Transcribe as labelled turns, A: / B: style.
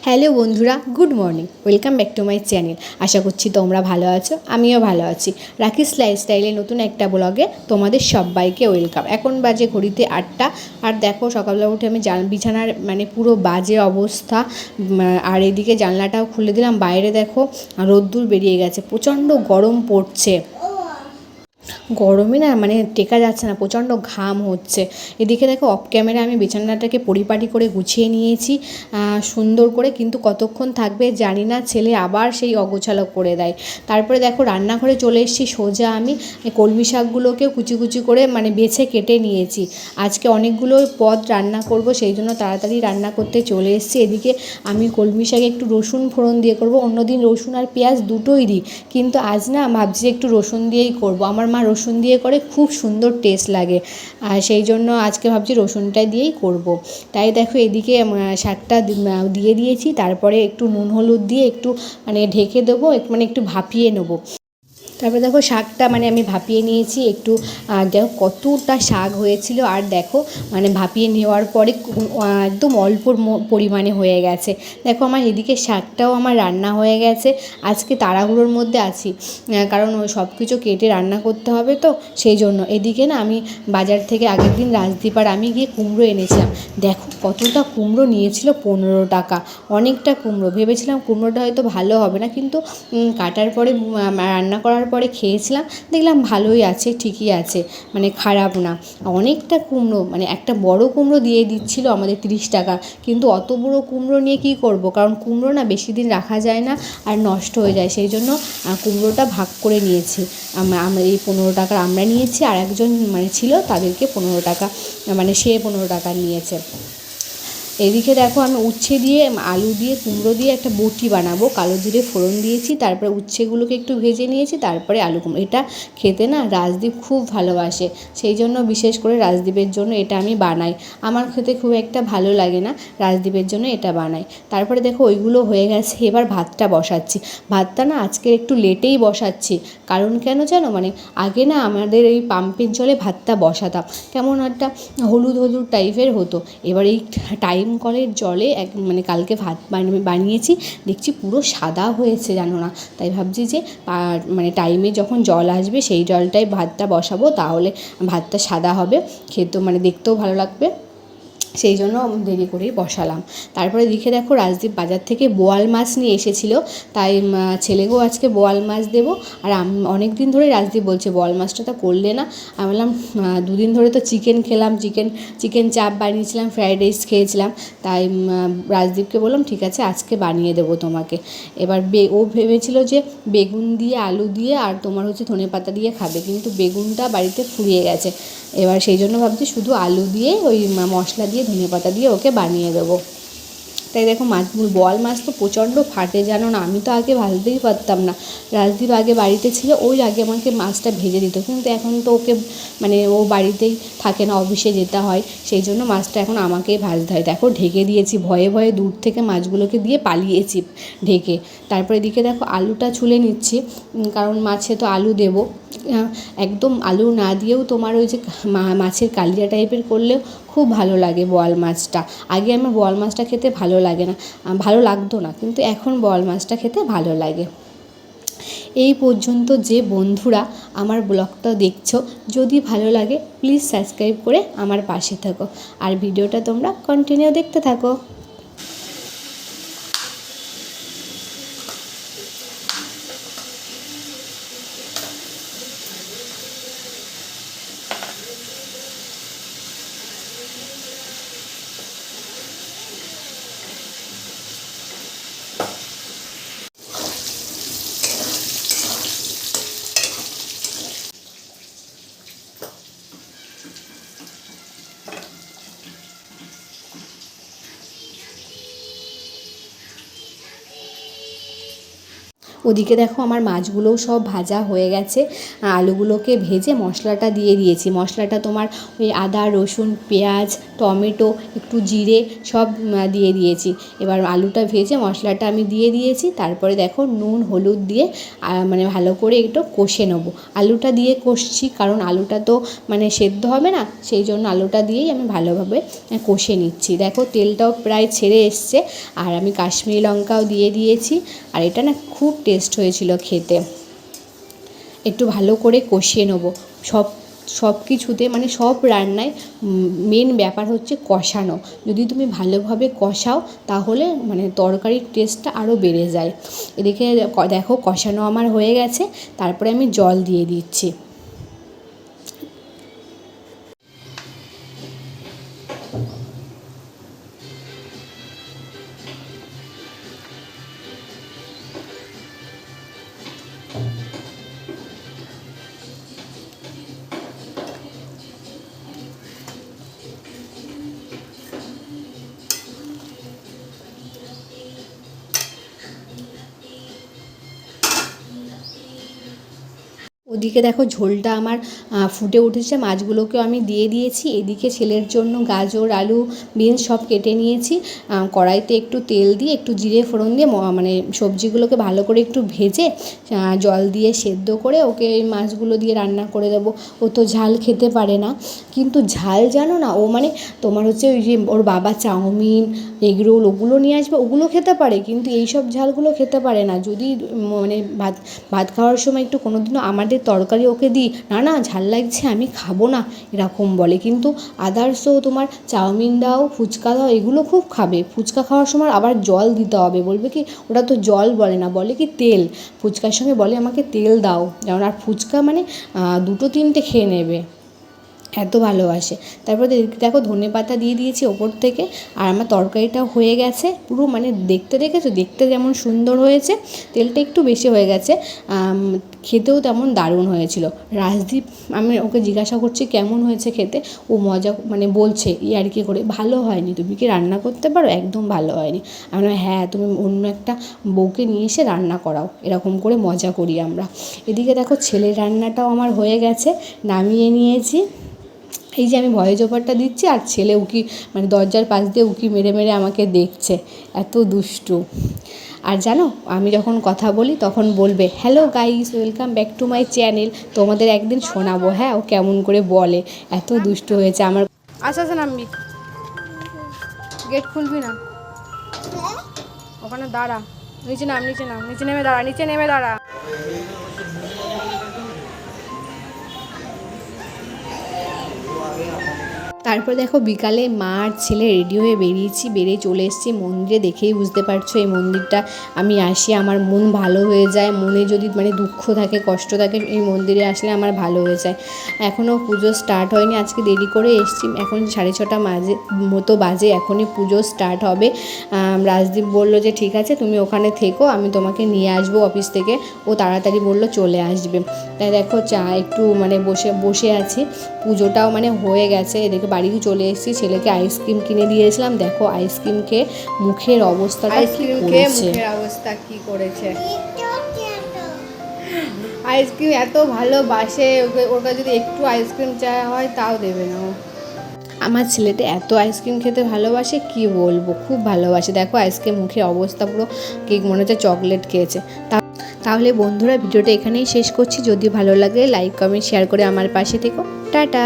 A: Hello বন্ধুরা, good morning. Welcome back to my channel. আশা করছি তোমরা ভালো আছো, আমিও ভালো আছি। রাকিস লাইফস্টাইলে নতুন একটা ব্লগে তোমাদের সবাইকে ওয়েলকাম। এখন বাজে ঘড়িতে 8টা। আর দেখো সকালবেলা উঠে আমি বিছানার পুরো বাজে অবস্থা। আর এদিকে জানলাটাও খুলে দিলাম। বাইরে দেখো রোদ্দুর বেরিয়ে গেছে, প্রচণ্ড গরম পড়ছে। গরমে না টেকা যাচ্ছে না, প্রচণ্ড ঘাম হচ্ছে। এদিকে দেখো অফ ক্যামেরা আমি বিছানাটাকে পরিপাটি করে গুছিয়ে নিয়েছি সুন্দর করে, কিন্তু কতক্ষণ থাকবে জানি না, ছেলে আবার সেই অগোছালো করে দেয়। তারপরে দেখো রান্নাঘরে চলে এসেছি সোজা। আমি কলমি শাকগুলোকেও কুচি কুচি করে বেছে কেটে নিয়েছি। আজকে অনেকগুলো পদ রান্না করব, সেই জন্য তাড়াতাড়ি রান্না করতে চলে এসেছি। এদিকে আমি কলমি শাকে একটু রসুন ফোড়ন দিয়ে করব। অন্যদিন রসুন আর পেঁয়াজ দুটোই দিই, কিন্তু আজ না ভাবছি একটু রসুন দিয়েই করব। আমার মা রসুন দিয়ে করে, খুব সুন্দর টেস্ট লাগে, আর সেই জন্য আজকে ভাবছি রসুনটা দিয়েই করব। তাই দেখো এদিকে শাকটা দিয়ে দিয়েছি। তারপরে একটু নুন হলুদ দিয়ে একটু ঢেকে দেবো, একটু ভাপিয়ে নেবো। তারপরে দেখো শাকটা আমি ভাপিয়ে নিয়েছি একটু। দেখো কতটা শাক হয়েছিল, আর দেখো ভাপিয়ে নেওয়ার পরে একদম অল্প পরিমাণে হয়ে গেছে। দেখো আমার এদিকে শাকটাও আমার রান্না হয়ে গেছে। আজকে তাড়াহুড়োর মধ্যে আছি, কারণ সব কিছু কেটে রান্না করতে হবে, তো সেই জন্য। এদিকে না আমি বাজার থেকে আগের দিন রাজদীপ আর আমি গিয়ে কুমড়ো এনেছিলাম। দেখো কতটা কুমড়ো নিয়েছিল, 15 টাকা। অনেকটা কুমড়ো। ভেবেছিলাম কুমড়োটা হয়তো ভালো হবে না, কিন্তু কাটার পরে রান্না করার পরে খেয়েছিলাম, দেখলাম ভালোই আছে, ঠিকই আছে, খারাপ না। অনেকটা কুমড়ো, একটা বড় কুমড়ো দিয়ে দিচ্ছিল আমাদের 30 টাকা, কিন্তু অত বড় কুমড়ো নিয়ে কী করব, কারণ কুমড়ো না বেশি দিন রাখা যায় না আর নষ্ট হয়ে যায়, সেই জন্য কুমড়োটা ভাগ করে নিয়েছি। আমরা এই 15 টাকার আমরা নিয়েছি, আর একজন ছিল, তাদেরকে 15 টাকা, সে 15 টাকা নিয়েছে। এদিকে দেখো আমি উচ্ছে দিয়ে, আলু দিয়ে, কুমড়ো দিয়ে একটা বটি বানাবো। কালো জিরে ফোড়ন দিয়েছি, তারপরে উচ্ছেগুলোকে একটু ভেজে নিয়েছি, তারপরে আলু কুমড়ো। এটা খেতে না রাজদীপ খুব ভালোবাসে, সেই জন্য বিশেষ করে রাজদীপের জন্য এটা আমি বানাই। আমার খেতে খুব একটা ভালো লাগে না, রাজদীপের জন্য এটা বানাই। তারপরে দেখো ওইগুলো হয়ে গেছে, এবার ভাতটা বসাচ্ছি। ভাতটা না আজকে একটু লেটেই বসাচ্ছি, কারণ কেন জানো, আগে না আমাদের এই পাম্পের জলে ভাতটা বসাতাম, কেমন একটা হলুদ হলুদ টাইপের হতো। এবার এই টাইম কলের জলে কালকে ভাত বানিয়েছি, দেখছি পুরো সাদা হয়েছে, জানো না। তাই ভাবছি যে টাইমে যখন জল আসবে সেই জলটায় ভাতটা বসাবো, তাহলে ভাতটা সাদা হবে, খেতেও দেখতেও ভালো লাগবে, সেই জন্য দেরি করেই বসালাম। তারপরে দেখো রাজদীপ বাজার থেকে বোয়াল মাছ নিয়ে এসেছিলো, তাই ছেলেকেও আজকে বোয়াল মাছ দেবো। আর অনেক দিন ধরে রাজদীপ বলছে বোয়াল মাছটা তো করলে না। আমি বললাম 2 দিন ধরে তো চিকেন খেলাম, চিকেন চাপ বানিয়েছিলাম, ফ্রাইড রাইস খেয়েছিলাম, তাই রাজদীপকে বললাম ঠিক আছে আজকে বানিয়ে দেবো তোমাকে। এবার ও ভেবেছিল যে বেগুন দিয়ে, আলু দিয়ে, আর তোমার হচ্ছে ধনেপাতা দিয়ে খাবে, কিন্তু বেগুনটা বাড়িতে ফুরিয়ে গেছে। এবার সেই জন্য ভাবছি শুধু আলু দিয়ে, ওই মশলা দিয়ে, ধনেপাতা দিয়ে ওকে বানিয়ে দেবো। তাই দেখো বোয়াল মাছ তো প্রচণ্ড ফাটে, জানো না। আমি তো আগে ভাজতেই পারতাম না। রাজদীপ আগে বাড়িতে ছিল, ওই আগে আমাকে মাছটা ভেজে দিত, কিন্তু এখন তো ওকে ও বাড়িতেই থাকে না, অফিসে যেতে হয়, সেই জন্য মাছটা এখন আমাকেই ভাজতে হয়। দেখো ঢেকে দিয়েছি, ভয়ে ভয়ে দূর থেকে মাছগুলোকে দিয়ে পালিয়েছি ঢেকে। তারপরে এদিকে দেখো আলুটা ছুলে নিচ্ছি, কারণ মাছে তো আলু দেবো। একদম আলু না দিয়েও তোমার ওই যে মাছের কালিয়া টাইপের করলেও খুব ভালো লাগে বোয়াল মাছটা। আগে আমার বোয়াল মাছটা খেতে ভালো লাগতো না, কিন্তু এখন বোয়াল মাছটা খেতে ভালো লাগে। এই পর্যন্ত যে বন্ধুরা আমার ব্লগটা দেখছো, যদি ভালো লাগে প্লিজ সাবস্ক্রাইব করে আমার পাশে থাকো, আর ভিডিওটা তোমরা কন্টিনিউ দেখতে থাকো। ওদিকে দেখো আমার মাছগুলোও সব ভাজা হয়ে গেছে। আলুগুলোকে ভেজে মশলাটা দিয়ে দিয়েছি। মশলাটা তোমার ওই আদা, রসুন, পেঁয়াজ, টমেটো, একটু জিরে সব দিয়ে দিয়েছি। এবার আলুটা ভেজে মশলাটা আমি দিয়ে দিয়েছি। তারপরে দেখো নুন হলুদ দিয়ে মানে ভালো করে একটু কষে নেবো। আলুটা দিয়ে কষছি কারণ আলুটা তো মানে সেদ্ধ হবে না, সেই জন্য আলুটা দিয়েই আমি ভালোভাবে কষে নিচ্ছি। দেখো তেলটাও প্রায় ছেড়ে এসছে, আর আমি কাশ্মীরি লঙ্কাও দিয়ে দিয়েছি। আর এটা না খুব টেস্ট হয়েছিল খেতে। একটু ভালো করে কষিয়ে নেবো। সব কিছুতে মানে সব রান্নায় মেন ব্যাপার হচ্ছে কষানো। যদি তুমি ভালোভাবে কষাও তাহলে মানে তরকারির টেস্টটা আরও বেড়ে যায়। এদিকে দেখো কষানো আমার হয়ে গেছে, তারপরে আমি জল দিয়ে দিচ্ছি। ওদিকে দেখো ঝোলটা আমার ফুটে উঠেছে, মাছগুলোকেও আমি দিয়ে দিয়েছি। এদিকে ছেলের জন্য গাজর আলু বিনস সব কেটে নিয়েছি। কড়াইতে একটু তেল দিয়ে একটু জিরে ফোড়ন দিয়ে মানে সবজিগুলোকে ভালো করে একটু ভেজে জল দিয়ে সেদ্ধ করে ওকে এই মাছগুলো দিয়ে রান্না করে দেবো। ও তো ঝাল খেতে পারে না, কিন্তু ঝাল জানো না, ও মানে তোমার হচ্ছে ওই যে ওর বাবা চাউমিন এগরোল ওগুলো নিয়ে আসবে, ওগুলো খেতে পারে, কিন্তু এই সব ঝালগুলো খেতে পারে না। যদি মানে ভাত খাওয়ার সময় একটু কোনো দিনও আমাদের তরকারি ওকে দিই, না না ঝাল লাগছে আমি খাবো না এরকম বলে, কিন্তু আদার্সও তোমার চাউমিন দাও ফুচকা দাও এগুলো খুব খাবে। ফুচকা খাওয়ার সময় আবার জল দিতে হবে, বলবে কি ওটা তো জল বলে না, বলে কি তেল। ফুচকার সঙ্গে বলে আমাকে তেল দাও, যেমন আর ফুচকা মানে দুটো তিনটে খেয়ে নেবে, এত ভালোবাসে। তারপরে দেখো ধনেপাতা দিয়ে দিয়েছি ওপর থেকে, আর আমার তরকারিটাও হয়ে গেছে পুরো, মানে দেখতে দেখেছো দেখতে যেমন সুন্দর হয়েছে, তেলটা একটু বেশি হয়ে গেছে, খেতেও তেমন দারুণ হয়েছিল। রাজদীপ, আমি ওকে জিজ্ঞাসা করছি কেমন হয়েছে খেতে, ও মজা মানে বলছে ইয়ার্কি করে, ভালো হয়নি, তুমি কি রান্না করতে পারো, একদম ভালো হয়নি। আমি হ্যাঁ তুমি অন্য একটা বউকে নিয়ে এসে রান্না করাও, এরকম করে মজা করি আমরা। এদিকে দেখো ছেলের রান্নাটাও আমার হয়ে গেছে, নামিয়ে নিয়েছি। এই যে আমি ভয়েস ওভারটা দিচ্ছি আর ছেলে উকি মানে দরজার পাশ দিয়ে উকি মেরে মেরে আমাকে দেখছে, এত দুষ্টু। আর জানো আমি যখন কথা বলি তখন বলবে hello guys welcome back to my channel, তোমাদের একদিন শোনাবো হ্যাঁ ও কেমন করে বলে, এত দুষ্টু হয়েছে আমার। আচ্ছা আচ্ছা নামবি, গেট খুলবি না, ওখানে দাঁড়া, নিচে নাম নিচে নাম, নিচে নেমে দাঁড়া, নিচে নেমে দাঁড়া। তারপর দেখো বিকালে মা আর ছেলে রেডি হয়ে বেরিয়ে চলে এসেছি মন্দিরে। দেখেই বুঝতে পারছো এই মন্দিরটা আমি আসি আমার মন ভালো হয়ে যায়, মনে যদি মানে দুঃখ থাকে কষ্ট থাকে এই মন্দিরে আসলে আমার ভালো হয়ে যায়। এখনও পুজো স্টার্ট হয়নি, আজকে দেরি করে এসেছি, এখন 6:30 মতো বাজে, এখনই পুজো স্টার্ট হবে। রাজদীপ বললো যে ঠিক আছে তুমি ওখানে থেকো, আমি তোমাকে নিয়ে আসবো অফিস থেকে, ও তাড়াতাড়ি বললো চলে আসবে। তাই দেখো একটু মানে বসে আছি, পুজোটাও মানে হয়ে গেছে। এদিকে বাড়িও চলে এসেছি, ছেলেকে আইসক্রিম কিনে দিয়েছিলাম, দেখো আইসক্রিম খেয়ে মুখের অবস্থাটা কি করেছে। আইসক্রিম এত ভালোবাসে, ওর কাছে যদি একটু আইসক্রিম চাওয়া হয় তাও দেবে না। আমার ছেলেটা এত আইসক্রিম খেতে ভালোবাসে কি বলবো, খুব ভালোবাসে। দেখো আইসক্রিম মুখের অবস্থা পুরো কেক মনে হচ্ছে চকলেট খেয়েছে। তাহলে বন্ধুরা ভিডিওটা এখানেই শেষ করছি, যদি ভালো লাগে লাইক কমেন্ট শেয়ার করে আমার পাশে থেকো, টাটা।